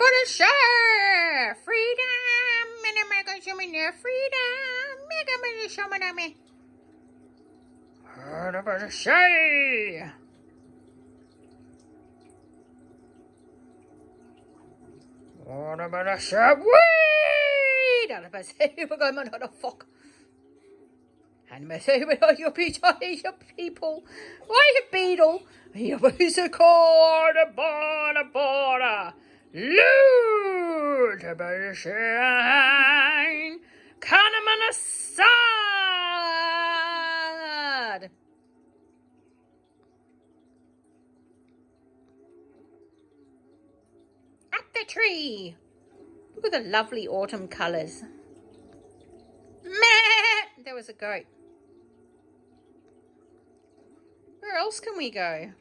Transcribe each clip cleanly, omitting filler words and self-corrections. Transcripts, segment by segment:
for the show. Freedom. And America show me their freedom. Make a show me. What about the show? What about the show? Wait! Out of my say, we're going on the fuck. And I say, your people. Why you beetle? Who's a corner, border. Loot about the shine. Come on the side. Up the tree. Look at the lovely autumn colours. Meh! There was a goat. Where else can we go?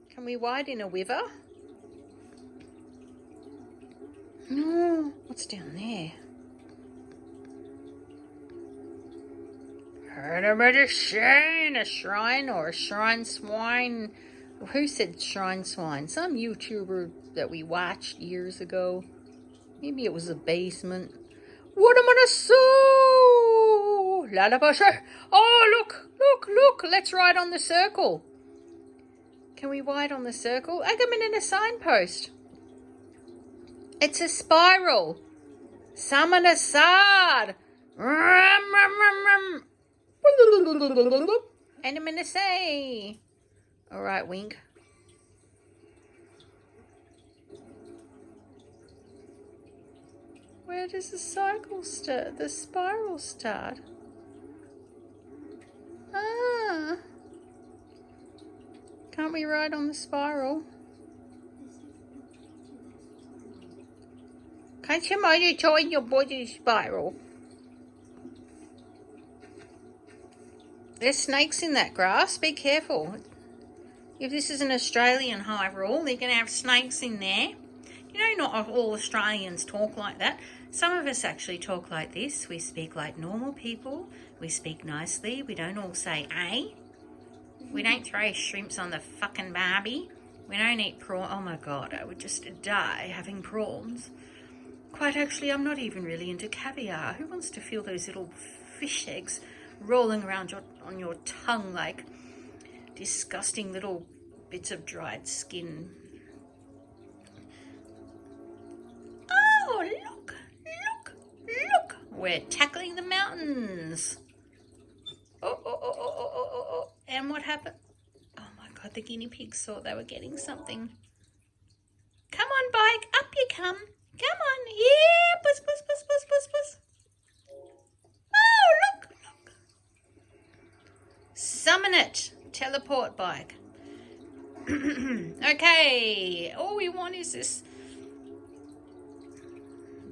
Can we wide in a river? No. What's down there? Heard about a shrine or a shrine swine. Who said shrine swine? Some YouTuber that we watched years ago. Maybe it was a basement. What am I gonna sew? Lalabasha. Oh, look. Let's ride on the circle. Can we ride on the circle? I come in a signpost. It's a spiral. Summon a sard. And I'm gonna say. All right, wink. Where does the cycle start? The spiral start? Ah. Can't we ride on the spiral? Can't you mind join your body spiral? There's snakes in that grass. Be careful. If this is an Australian high rule, they're going to have snakes in there. You know, not all Australians talk like that. Some of us actually talk like this. We speak like normal people. We speak nicely. We don't all say, eh? We don't throw shrimps on the fucking barbie. We don't eat prawn. Oh my God, I would just die having prawns. Quite actually, I'm not even really into caviar. Who wants to feel those little fish eggs rolling around on your tongue like disgusting little bits of dried skin? Oh, look. We're tackling the mountains. Oh. And what happened? Oh my God, the guinea pigs thought they were getting something. Come on, bike, up you come. Come on, here, puss. Oh, look. Summon it, teleport bike. Okay, all we want is this.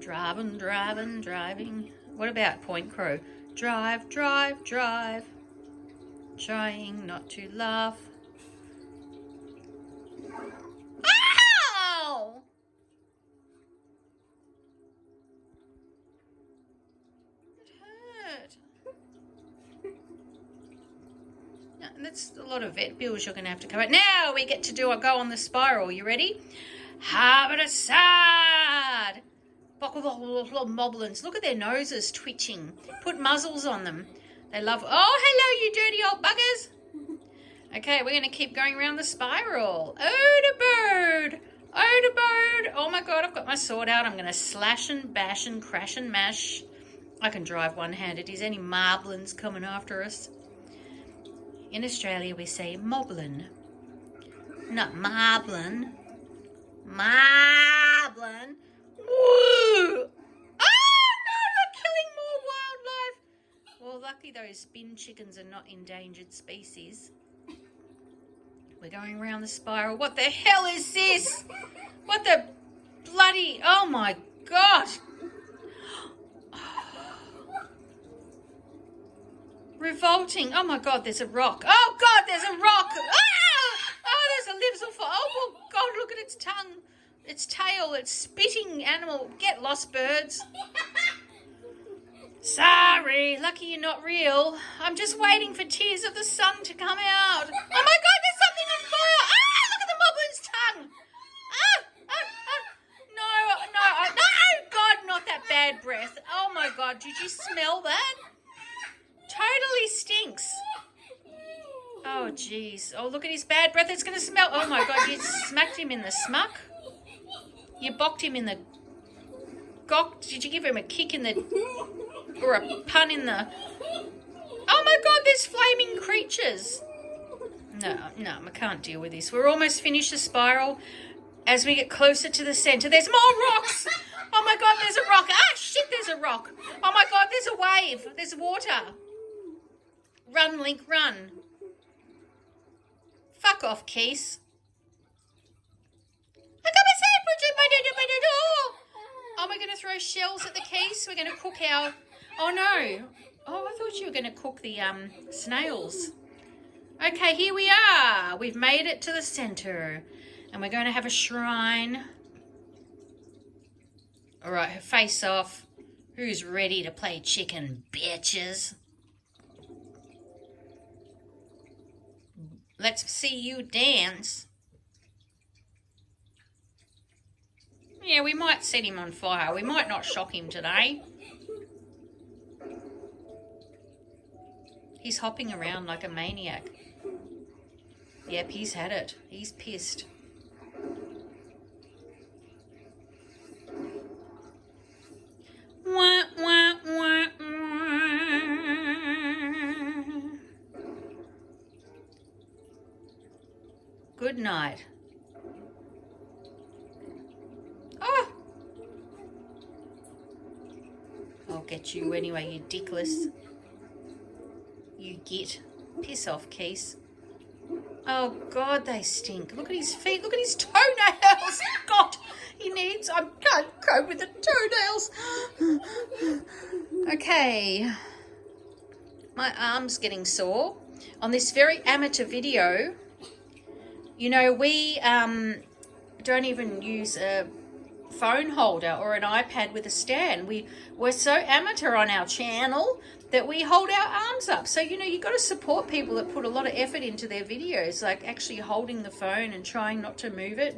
Driving. What about Point Crow? Drive. Trying not to laugh. Ow! It hurt. Now, that's a lot of vet bills you're going to have to cover. Now we get to go on the spiral. You ready? Harbour aside. Moblins. Look at their noses twitching. Put muzzles on them. They love... Oh, hello, you dirty old buggers. Okay, we're going to keep going around the spiral. Odabird. Oh, my God, I've got my sword out. I'm going to slash and bash and crash and mash. I can drive one-handed. Is any marblins coming after us? In Australia, we say moblin. Not marblin. Marblin. Woo! Oh, no, we're killing more wildlife. Well, lucky those bin chickens are not endangered species. We're going around the spiral. What the hell is this? What the bloody... Oh, my gosh. Revolting. Oh, my God, there's a rock. Oh, God, there's a rock. Oh, there's a lives of... Oh, God, look at its tongue. Its tail, its spitting animal. Get lost, birds. Sorry, lucky you're not real. I'm just waiting for tears of the sun to come out. Oh my God, there's something on fire. Ah, look at the moblin's tongue. God, did you smell that? Totally stinks. Oh, jeez. Oh, look at his bad breath. It's going to smell. Oh, my God, you smacked him in the smuck. You bocked him in the gock. Did you give him a kick in the... or a pun in the... Oh, my God, there's flaming creatures. No, I can't deal with this. We're almost finished the spiral. As we get closer to the centre, there's more rocks. Oh, my God, there's a rock. Ah, shit, there's a rock. Oh, my God, there's a wave. There's water. Run, Link, run. Fuck off, Keese. Oh, we're going to throw shells at the Keese. We're going to cook our... Oh, no. Oh, I thought you were going to cook the snails. Okay, here we are. We've made it to the centre. And we're going to have a shrine. All right, face off. Who's ready to play chicken, bitches? Let's see you dance. Yeah, we might set him on fire. We might not shock him today. He's hopping around like a maniac. Yep, he's had it. He's pissed. Wah, wah, wah, wah. Good night. Oh! I'll get you anyway, you dickless. You git. Piss off, Keese. Oh, God, they stink. Look at his feet. Look at his toenails. God, he needs... I can't cope with the toenails. Okay. My arm's getting sore. On this very amateur video, you know, we don't even use a phone holder or an iPad with a stand. We're so amateur on our channel that we hold our arms up. So, you know, you've got to support people that put a lot of effort into their videos, like actually holding the phone and trying not to move it.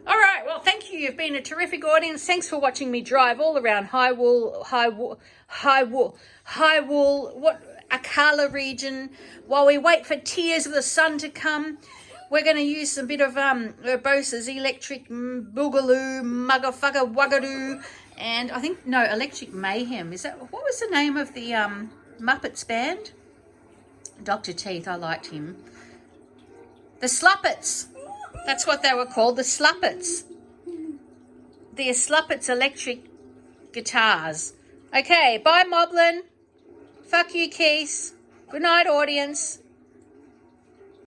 All right, well, thank you. You've been a terrific audience. Thanks for watching me drive all around Akala region while we wait for Tears of the Sun to come. We're going to use a bit of Urbosa's Electric Boogaloo, Muggerfucker Wuggadoo, and I think, no, Electric Mayhem. Is that, what was the name of the Muppets band? Dr. Teeth, I liked him. The Sluppets. That's what they were called, the Sluppets. The Sluppets electric guitars. Okay, bye, Moblin. Fuck you, Keese. Good night, audience.